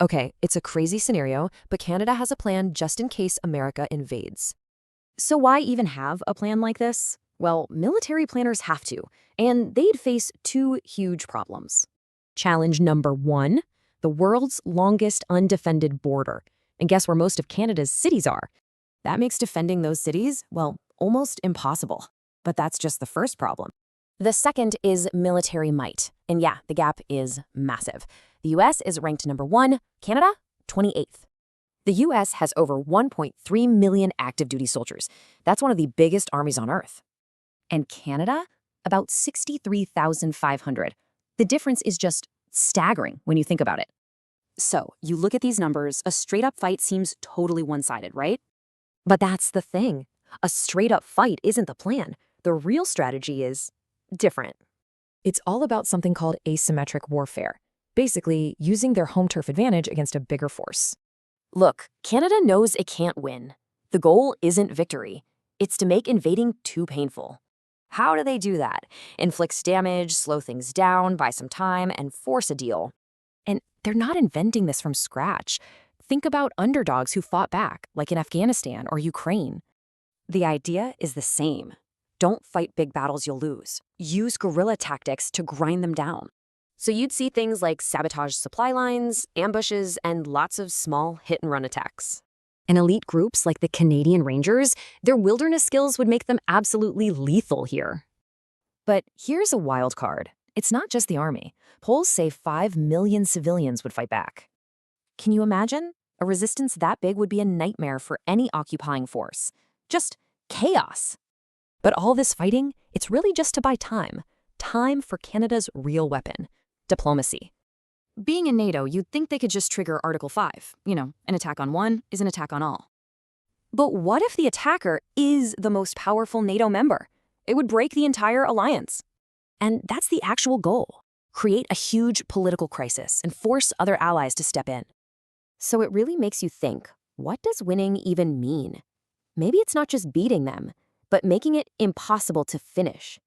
Okay, it's a crazy scenario, but Canada has a plan just in case America invades. So why even have a plan like this? Well, military planners have to, and they'd face two huge problems. Challenge number one, the world's longest undefended border. And guess where most of Canada's cities are? That makes defending those cities, well, almost impossible. But that's just the first problem. The second is military might. And yeah, the gap is massive. The US is ranked number 1, Canada, 28th. The US has over 1.3 million active duty soldiers. That's one of the biggest armies on Earth. And Canada, about 63,500. The difference is just staggering when you think about it. So, you look at these numbers, a straight-up fight seems totally one-sided, right? But that's the thing. A straight-up fight isn't the plan. The real strategy is different. It's all about something called asymmetric warfare, basically using their home turf advantage against a bigger force. Look, Canada knows it can't win. The goal isn't victory. It's to make invading too painful. How do they do that? Inflict damage, slow things down, buy some time, and force a deal. And they're not inventing this from scratch. Think about underdogs who fought back, like in Afghanistan or Ukraine. The idea is the same. Don't fight big battles you'll lose. Use guerrilla tactics to grind them down. So you'd see things like sabotage supply lines, ambushes, and lots of small hit-and-run attacks. And elite groups like the Canadian Rangers, their wilderness skills would make them absolutely lethal here. But here's a wild card. It's not just the army. Polls say 5 million civilians would fight back. Can you imagine? A resistance that big would be a nightmare for any occupying force. Just chaos. But all this fighting, it's really just to buy time. Time for Canada's real weapon, diplomacy. Being in NATO, you'd think they could just trigger Article 5. An attack on one is an attack on all. But what if the attacker is the most powerful NATO member? It would break the entire alliance. And that's the actual goal. Create a huge political crisis and force other allies to step in. So it really makes you think, what does winning even mean? Maybe it's not just beating them, but making it impossible to finish.